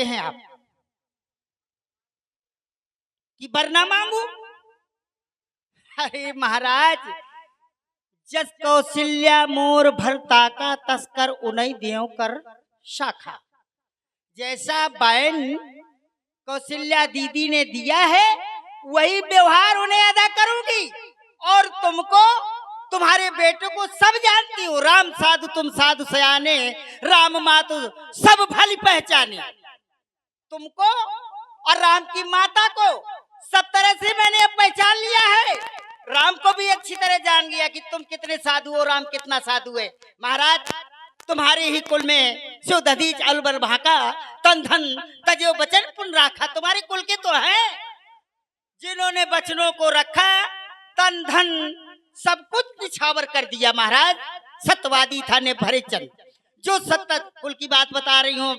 कहते हैं आप कि वरना मांगू? अरे महाराज, जस कौशल्या मोर भरता का तस्कर उन्हीं देव कर शाखा। जैसा बहन कौशल्या दीदी ने दिया है वही व्यवहार उन्हें अदा करूंगी। और तुमको, तुम्हारे बेटे को सब जानती हो, राम साधु तुम साधु सयाने, राम मातु सब भली पहचाने। तुमको और राम की माता को सब तरह से मैंने अब पहचान लिया है। राम को भी अच्छी तरह जान गया कि तुम कितने साधु हो, राम कितना साधु है। महाराज, तुम्हारे ही कुल में सो दधीच अलबर भाका तन धन तजो बचन पुन राखा। तुम्हारे कुल के तो हैं जिन्होंने बचनों को रखा, तन धन सब कुछ निछावर कर दिया। महाराज, सत्यवादी था ने भरे चंद, जो सत्य कुल की बात बता रही हूँ,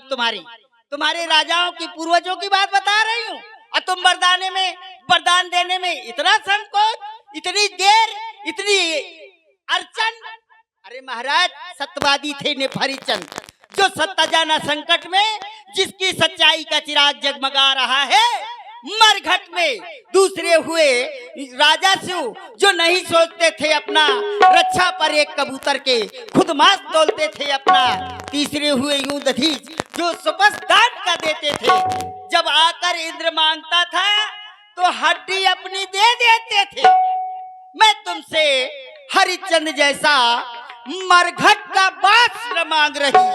तुम्हारे राजाओं की पूर्वजों की बात बता रही हूँ। और तुम वरदान देने में इतना संकोच, इतनी देर, इतनी अड़चन। अरे महाराज, सत्यवादी थे ने भरी चंद, जो सत्ता जाना संकट में, जिसकी सच्चाई का चिराग जगमगा रहा है मरघट में। दूसरे हुए राजा शिव, जो नहीं सोचते थे अपना रक्षा पर एक कबूतर के, खुद मांस तोलते थे अपना। तीसरे हुए यूं दधीच, जो सुपस दान का देते थे। जब आकर इंद्र मांगता था तो हड्डी अपनी दे देते थे। मैं तुमसे हरिचंद जैसा मरघट का बास न मांग रही,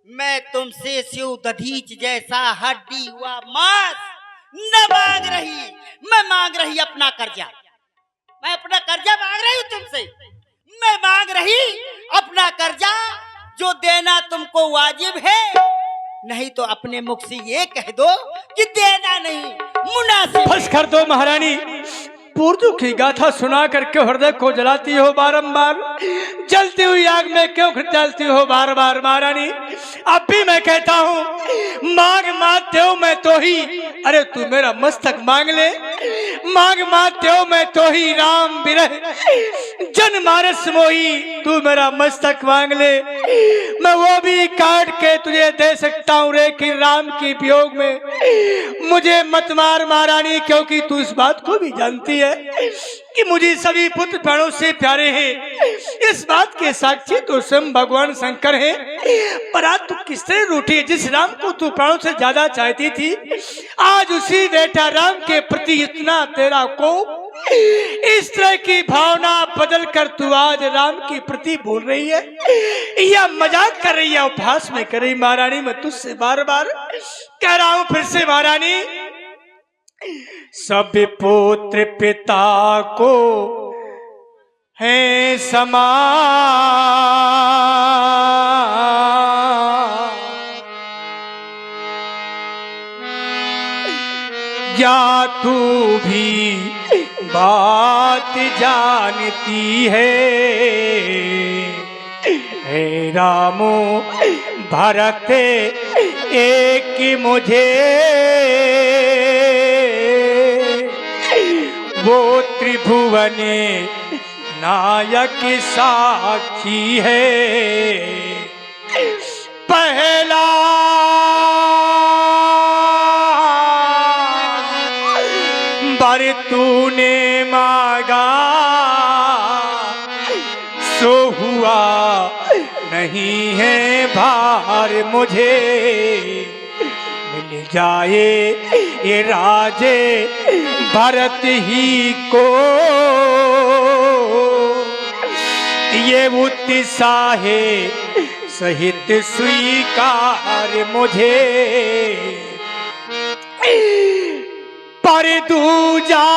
मैं तुमसे शिव दधीच जैसा हड्डी हुआ मांस न मांग रही। मैं मांग रही अपना कर्जा, मैं अपना कर्जा मांग रही हूँ तुमसे। मैं मांग रही अपना कर्जा, जो देना तुमको वाजिब है। नहीं तो अपने मुख से ये कह दो कि देना नहीं मुनासिब। बस कर दो महारानी, पूर्वों की गाथा सुना करके हृदय को जलाती हो बारंबार, जलती हुई आग में क्यों जलती हो बार बार। महारानी, अब भी मैं कहता हूँ, मांग मात देव मैं तो ही, अरे तू मेरा मस्तक मांग ले। मांग मात देव मैं तो ही, राम बिरह जन मारस मोही, तू मेरा मस्तक मांग ले। मैं वो भी काट के तुझे दे सकता हूँ रे कि राम की वियोग में मुझे मत मार महारानी, क्योंकि तू इस बात को भी जानती है कि मुझे सभी पुत्र प्राणों से प्यारे हैं। इस बात के साक्षी तो स्वयं भगवान शंकर हैं। पर आज तू किस तरह रूठी, जिस राम को तू प्राणों से ज्यादा चाहती थी, आज उसी बेटा राम के प्रति इतना तेरा कोप, इस तरह की भावना बदल कर तू आज राम के प्रति बोल रही है या मजाक कर रही है, उपहास में कर रही। महारानी, मैं तुझसे बार बार कह रहा हूं फिर से महारानी, सब पुत्र पिता को है समान, या तू भी बात जानती है रामो भरत एक मुझे, वो त्रिभुवन नायक साक्षी है। पहला बर तूने मांगा सो हुआ नहीं है भार मुझे, मिल जाए ये राजे भरत ही को, ये उत्साहे सहित स्वीकार मुझे। पर दूजा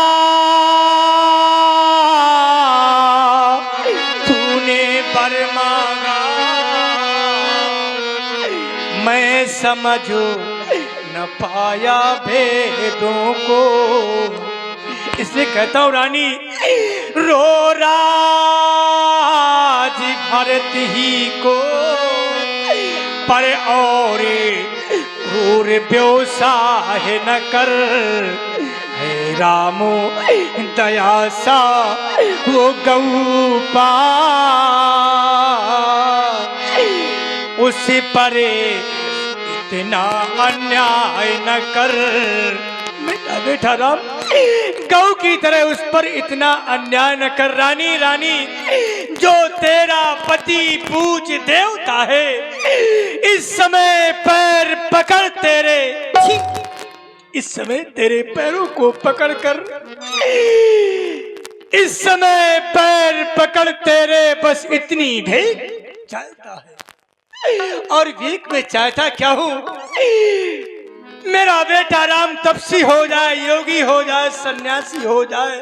तूने बर मांगा, मैं समझो न पाया भेदों को। इसलिए कहता हूँ रानी, रो राज भरत ही को, पर और क्रूर व्यवसाय न कर, हे रामो दया सा वो गौपा, उस पर इतना अन्याय न कर। बेटा बेटा राम, गौ की तरह उस पर इतना अन्याय न कर। रानी रानी, जो तेरा पति पूज देवता है, इस समय पैर पकड़ तेरे, इस समय तेरे पैरों को पकड़कर, इस समय पैर पकड़ तेरे बस इतनी भीख चाहता है। और भीख में चाहता क्या हूं? मेरा बेटा राम तपसी हो जाए, योगी हो जाए, सन्यासी हो जाए,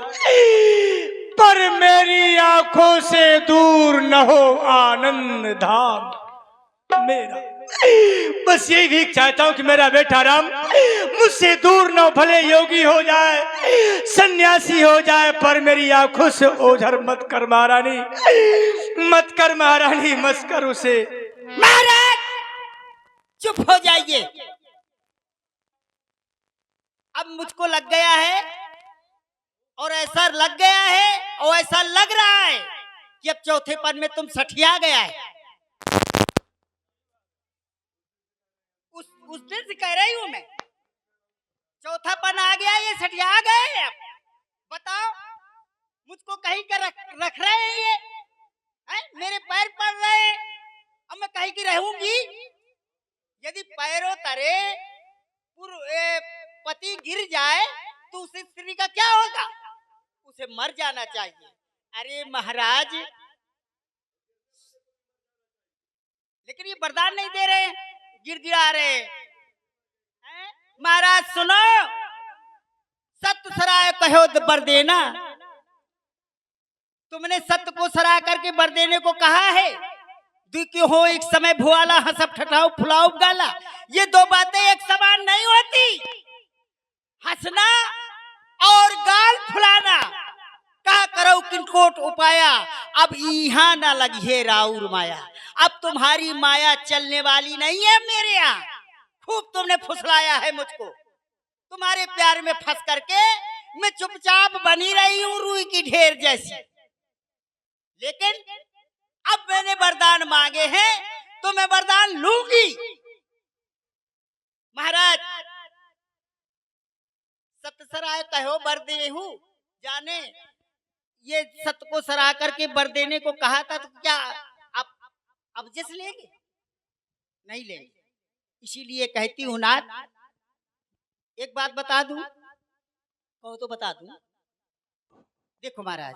पर मेरी आंखों से दूर न हो आनंद धाम मेरा। बस यही भीख चाहता हूं कि मेरा बेटा राम मुझसे दूर न हो, भले योगी हो जाए, सन्यासी हो जाए, पर मेरी आंखों से ओझल मत कर महारानी, मत कर महारानी, मत कर उसे। महाराज चुप हो जाइए। अब मुझको लग गया है, और ऐसा लग गया है, और ऐसा लग रहा है कि अब चौथे पद में तुम सठिया गया है। उस दिन से कह रही हूं मैं, चौथा पन आ गया, ये सठिया गए। अब बताओ, मुझको कहीं का रख रहे हैं ये है? मेरे पैर पड़ रहे हैं, अब मैं कहीं की रहूंगी? यदि पैरों तरे पति गिर जाए तो उस स्त्री का क्या होगा? उसे मर जाना चाहिए। अरे महाराज, लेकिन ये वरदान नहीं दे रहे, गिड़गिड़ा रहे हैं। महाराज सुनो, सत्य सराय कहो बर देना। तुमने सत्य को सराय करके बर देने को कहा है। दुखी हो एक समय भुआला, हंसब ठठाओ फुलाओ गाला। ये दो बातें एक समान नहीं होती। हंसना और गाल फुलाना का करो किनकोट उपाया। अब यहाँ ना लगी है राउर माया। अब तुम्हारी माया चलने वाली नहीं है मेरे यहाँ। खूब तुमने फुसलाया है मुझको। तुम्हारे प्यार में फंस करके मैं चुपचाप बनी रही हूँ रूई की ढेर जैसी। लेकिन अब मैंने वरदान मांगे हैं तो मैं वरदान लूंगी। महाराज, सत्य सराय कहो बर देहू जाने। ये सत्य को सराह करके बर देने को कहा था, तो क्या अब जिस लेंगे? नहीं लेंगे। इसीलिए कहती हूं नाथ, एक बात बता दूं, कहो तो बता दूं। देखो महाराज,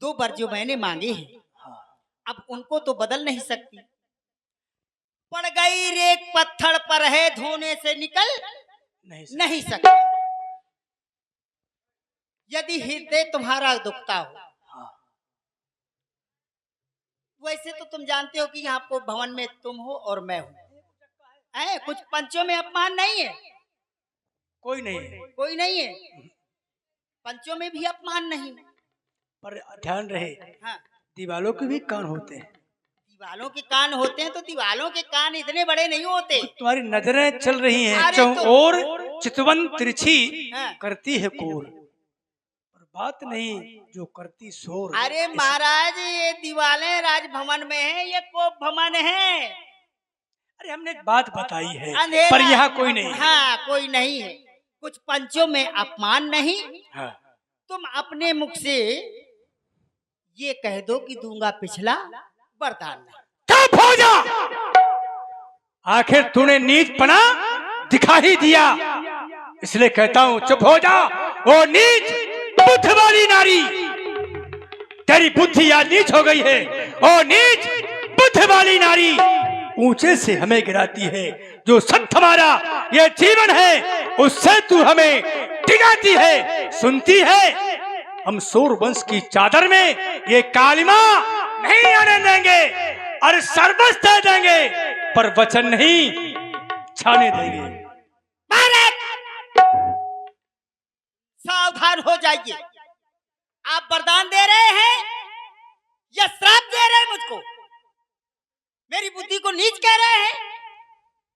दो बर जो मैंने मांगे हैं, अब उनको तो बदल नहीं सकती। पड़ गई रेत पत्थर पर है, धोने से निकल नहीं सकती। यदि हृदय तुम्हारा दुखता हो, वैसे तो तुम जानते हो कि यहाँ को भवन में तुम हो और मैं हूँ। कुछ पंचों में अपमान नहीं है, कोई नहीं है, कोई नहीं है। पंचों में भी अपमान नहीं, पर ध्यान रहे, हाँ, दीवालों के भी कान होते हैं। दीवालों के कान होते हैं तो दीवालों के कान इतने बड़े नहीं होते। तुम्हारी नजरें चल रही हैं तो और चितवन तिरछी हाँ। करती है कोर, पर बात नहीं जो करती शोर। अरे महाराज, ये दीवालें राजभवन में है, ये कोप भवन है। अरे हमने एक बात बताई है, अंधेरा, पर यहाँ कोई नहीं। हाँ, कोई नहीं है। कुछ पंचों में अपमान नहीं। हाँ। तुम अपने मुख से ये कह दो कि दूंगा पिछला वरदान। चुप हो जा। आखिर तूने नीच पना दिखा ही दिया, इसलिए कहता हूँ चुप हो जा। ओ नीच बुद्ध वाली नारी, तेरी बुद्धि आज नीच हो गई है। ओ नीच बुद्ध वाली नारी, ऊंचे से हमें गिराती है। जो सत्य हमारा ये जीवन है, उससे तू हमें डिगाती है। सुनती है, हम सूरवंश की चादर में ये कालिमा नहीं आने देंगे और सर्वस्व दे देंगे, पर वचन नहीं छाने देंगे। सावधान हो जाइए। आप वरदान दे रहे हैं या श्राप दे रहे हैं मुझको? मेरी बुद्धि को नीच कह रहे हैं,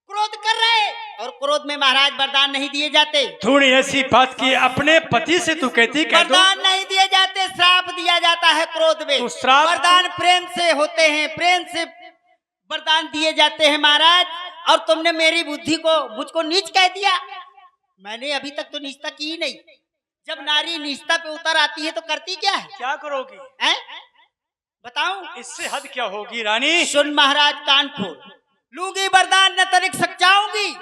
क्रोध कर रहे हैं। और क्रोध में महाराज वरदान नहीं दिए जाते। थोड़ी ऐसी बात की अपने पति से तू कहती वरदान नहीं दिए जाते, श्राप दिया जाता है क्रोध में। तो श्राप वरदान प्रेम से होते हैं, प्रेम से वरदान दिए जाते हैं महाराज। और तुमने मेरी बुद्धि को मुझको नीच कह दिया। मैंने अभी तक तो नीचता की ही नहीं। जब नारी नीचता पे उतर आती है तो करती क्या है? क्या करोगी? हैं? बताऊं? इससे हद क्या होगी रानी? सुन महाराज, कान खोल। लूंगी वरदान न तनिक सच्चाऊंगी,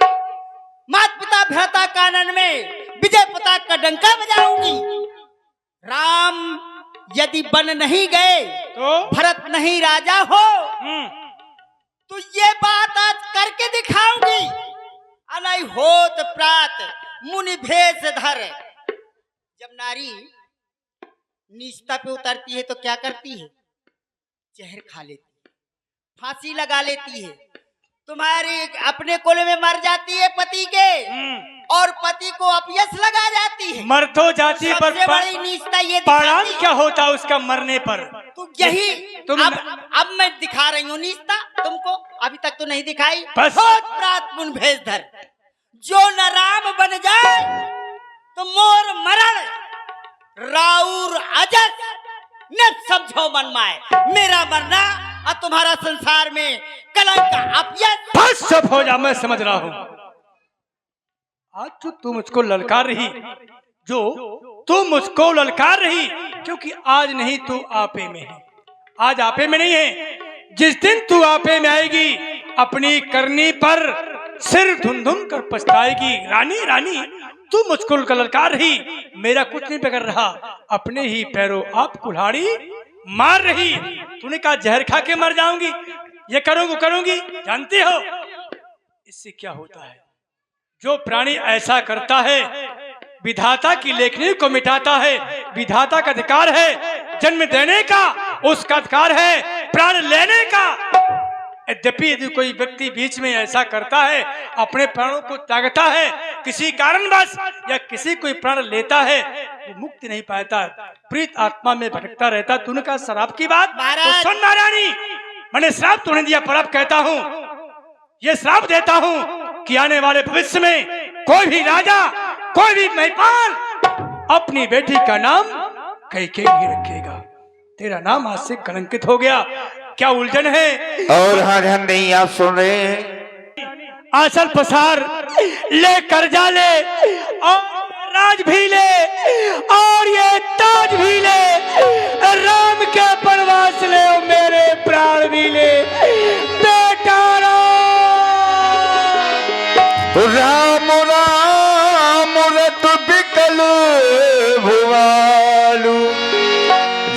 मात पिता भ्राता कानन में विजय पताक का डंका बजाऊंगी। राम यदि बन नहीं गए तो भरत नहीं राजा हो, तो ये बात आज करके दिखाऊंगी। अनय होत प्रात मुनि भेष धर। जब नारी नीचता पे उतरती है तो क्या करती है? जहर खा लेती है, फांसी लगा लेती है। तुम्हारी अपने कुल में मर जाती है पति के, और पति को अपयश लगा जाती है। मर तो जाती पर सबसे बड़ी नीचता ये परिणाम क्या होता उसका मरने पर? तो यही तुम अब मैं दिखा रही हूँ नीचता तुमको, अभी तक तो नहीं दिखाई। बस। प्रात मुन भेष धर, जो न राम बन जाए तो मोर मरण राउर अजस न समझो मन माए। मेरा मरना और तुम्हारा संसार में कलंक का अपयश। बस चुप हो जा, मैं समझ रहा हूँ। आज जो तू मुझको ललकार रही, जो तू मुझको ललकार रही, क्योंकि आज नहीं तू आपे में है। आज आपे में नहीं है। जिस दिन तू आपे में आएगी अपनी करनी पर सिर धुन धुन कर पछताएगी। रानी रानी तू मुझको ललकार रही, मेरा कुछ नहीं बिगड़ रहा। अपने ही पैरों आप कुल्हाड़ी मार रही। तूने कहा जहर खा के मर जाऊंगी, ये करूंगी। जानती हो इससे क्या होता है? जो प्राणी ऐसा करता है विधाता की लेखनी को मिटाता है। विधाता का अधिकार है जन्म देने का, उसका अधिकार है प्राण लेने का। यद्यपि यदि कोई व्यक्ति बीच में ऐसा करता है, अपने प्राणों को त्यागता है किसी कारणवश, या किसी कोई प्राण लेता है, वो मुक्ति नहीं पाता, प्रीत आत्मा में भटकता रहता। तूने कहा शराब की बात, तो सुन महारानी, मैंने श्राप तूने दिया, पर अब कहता हूँ, ये श्राप देता हूँ कि आने वाले भविष्य में कोई भी राजा, कोई भी महिपाल अपनी बेटी का नाम कैकेयी ही रखेगा। तेरा नाम आज से कलंकित हो गया। क्या उलझन है? और हाँ ध्यान नहीं, आप सुन रहे हैं। आंचल पसार ले, कर्जा ले, और राज भी ले, और ये ताज भी ले, राम के प्रवास ले, और मेरे प्राण भी ले। बेटा राम